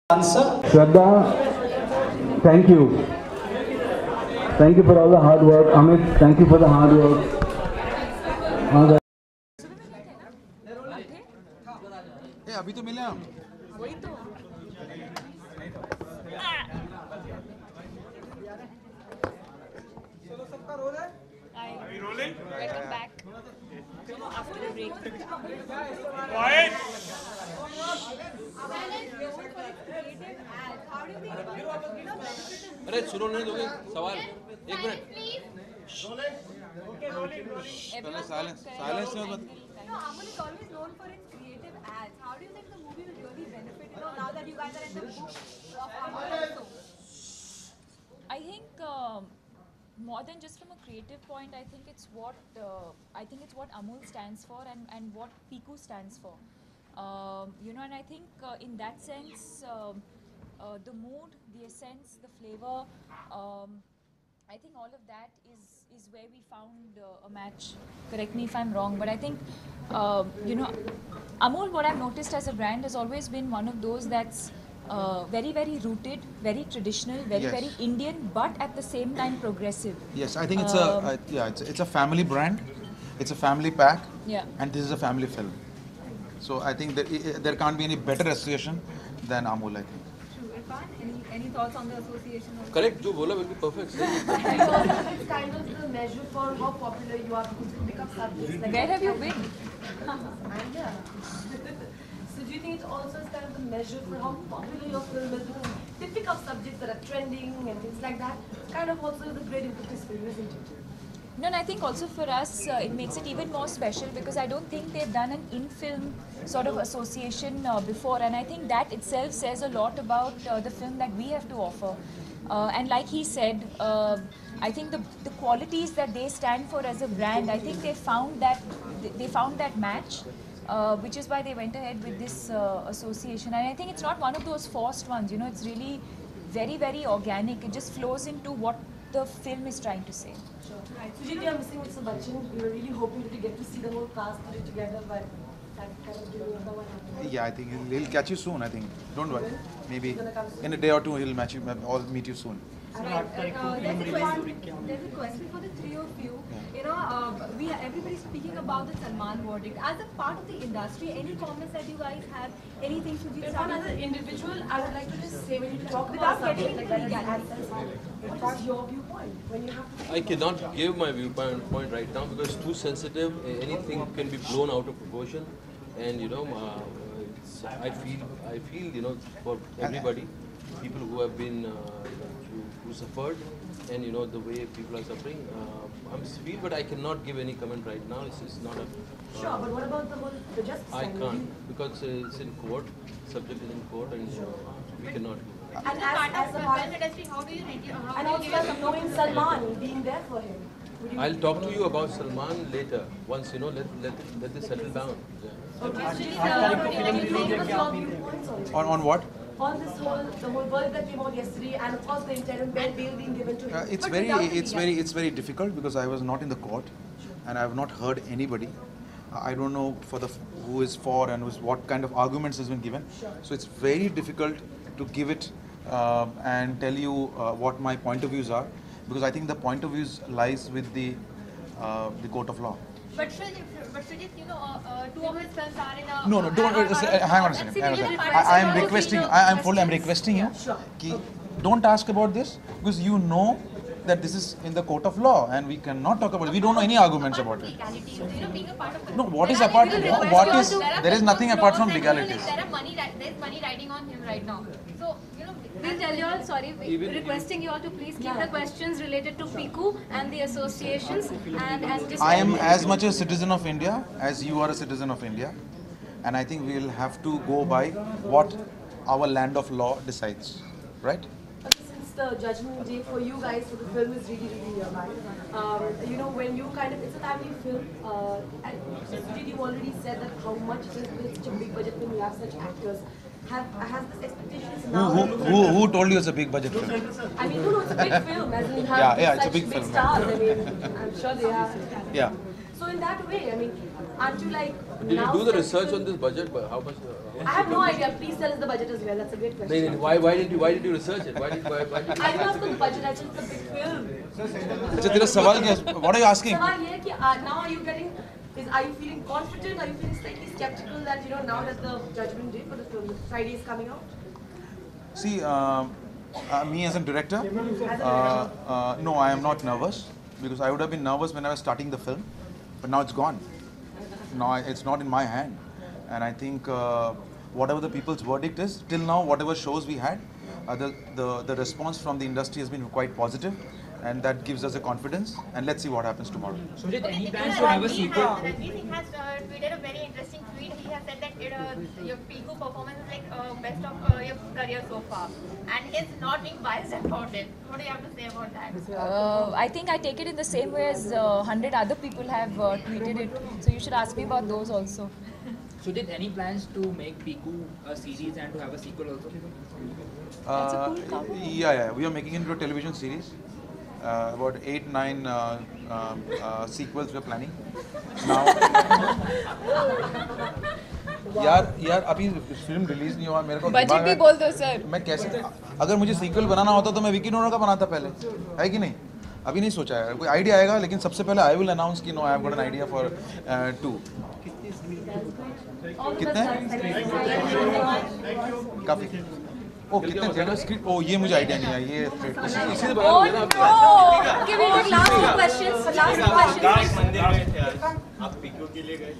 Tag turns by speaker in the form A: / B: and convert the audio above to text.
A: Answer.
B: Shraddha, thank you. Thank you for all the hard work. Amit, thank you for the hard work. All the
C: अभी तो मिले हम
D: वही तो welcome back after the break.
E: अरे सुनो नहीं दोगे सवाल एक minute
D: Everyone
C: silence.
D: correct.
C: Silence no, but-
F: No, Amul is always known for its creative ads. How do you think the movie will really benefit, now that you guys are in the book of Amul also?
D: I think more than just from a creative point, I think it's what Amul stands for and what Piku stands for. And I think in that sense, the mood, the essence, the flavor, I think all of that is where we found a match. Correct me if I'm wrong, but I think Amul, what I've noticed as a brand, has always been one of those that's very, very rooted, very traditional, very,
C: Yes.
D: very Indian, but at the same time progressive.
C: Yes, I think it's a family brand, it's a family pack,
D: Yeah.
C: and this is a family film. So I think that there can't be any better association than Amul. I think.
F: Irfan, any thoughts on the association?
E: Correct जो बोला बिल्कुल perfect सही
G: It's kind of the measure for how popular you are because you pick up subjects like
D: Where have you been?
G: India. So do you think it also is kind of the measure for how popular your film is because they pick up subjects that are trending and things like that? It's kind of also the great impetus for you, isn't it?
D: No, and I think also for us, it makes it even more special because I don't think they've done an in-film sort of association before, and I think that itself says a lot about the film that we have to offer. And like he said, I think the qualities that they stand for as a brand, I think they found that match, which is why they went ahead with this association. And I think it's not one of those forced ones. It's really very, very organic. It just flows into what the film is trying to say.
G: Sure. Right. Sujit, you're missing with Bachchan. We were really hoping to get to see the whole cast put it together, but that kind of didn't know what happened.
C: Yeah, I think he'll catch you soon. I think. Don't worry. Maybe in a day or two he'll meet you soon.
F: There's a question for the three of you. Everybody's speaking about the Salman verdict. As a part of the industry, any comments that you guys have? Anything, Sujit?
G: Irfan, as an individual, I would like to just say when you talk
F: Without
G: about
F: getting
G: something
F: into
G: like that,
F: legality.
G: what is your viewpoint when you have to?
E: I cannot give my viewpoint right now because it's too sensitive. Anything can be blown out of proportion, and I feel for everybody, people who have been who suffered, and the way people are suffering. I feel, but I cannot give any comment right now. It's not a.
G: Sure, but what about the justice?
E: I can't because it's in court. Subject is in court, and we cannot.
G: And as a part,
F: industry, how do you rate it?
G: and also as knowing Salman, being there for him. Would you
E: I'll talk to you about Salman later. Once let this settle down.
C: On what?
G: On this the whole verdict that came out yesterday, and of course the interim bail being given to him.
C: It's
G: But
C: very
G: without
C: very difficult because I was not in the court, and I have not heard anybody. I don't know who is for and what kind of arguments has been given. So it's very difficult to give it and tell you what my point of views are, because I think the point of views lies with the court of law.
F: But Sujit, two of his films are in a...
C: No, don't. Hang on a second. I am requesting. I'm requesting you. Ki, don't ask about this because you know that this is in the court of law and we cannot talk about it. We don't know any arguments about it.
F: Being a part of
C: No, what is apart? What is? There is nothing apart from legalities.
F: There's money riding on him right now. So, we'll tell you all, sorry, requesting you all to please keep the questions related to Piku and the associations and just...
C: I am as much a citizen of India as you are a citizen of India, and I think we will have to go by what our land of law decides, right?
G: Since the judgment day for you guys for the film is really nearby, when you it's a timely film, and Sujit, you already said that how much it is with such a big budget when you have such actors. Has this expectations now?
C: Who told you it's a big budget film?
G: I mean, it's a big film, as in you have
C: Yeah, it's a
G: such
C: big film.
G: stars. I mean, I'm sure they are.
C: Yeah.
G: So in that way, I mean, aren't you like
E: Did you
G: now
E: do the
G: set
E: research
G: to-
E: on this budget? But how much?
G: I have no idea. Please tell us the budget as well. That's a great question.
E: No, why did you research it? Why did
G: I didn't ask for the budget. I said it's a big film.
C: अच्छा तेरा सवाल क्या है? What are you asking?
G: सवाल ये है कि now are you getting? Are you feeling confident? Are you feeling slightly skeptical that now that the judgment day for the film Friday is coming out?
C: See, me as a director, no, I am not nervous because I would have been nervous when I was starting the film, but now it's gone. Now it's not in my hand, and I think whatever the people's verdict is, till now, whatever shows we had, the response from the industry has been quite positive, and that gives us a confidence. And let's see what happens tomorrow.
A: Sujit, any plans to have a sequel?
F: Ranveer Singh has tweeted a very interesting tweet. He has said that your Piku performance is like best of your career so far, and he's not being biased about it. What do you have to say about that?
D: I think I take it in the same way as 100 other people have tweeted it. So you should ask me about those also.
A: Sujit, any plans to make Piku a series and to have a sequel also?
D: That's a cool couple.
C: Yeah, we are making it into a television series. About 8-9 sequels we are planning. Now, यार अभी film release नहीं हुआ मेरे को
D: budget भी बोल दो sir.
C: मैं कैसे अगर मुझे सीक्वल बनाना होता तो मैं विकी डोनर का बनाता पहले है कि नहीं अभी नहीं सोचा है कोई आइडिया आएगा लेकिन सबसे पहले आई विल अनाउंस कि no I have got an idea for 2 कितने काफी ओ कितने थिएटर स्क्रिप्ट ओ ये मुझे आइडिया नहीं है ये
E: इसी से बता
D: Oh
E: दो ना
D: no!
G: Okay, we'll take last two questions. Last two questions.
H: मंदिर गए थे आज आप पीकू के लिए गए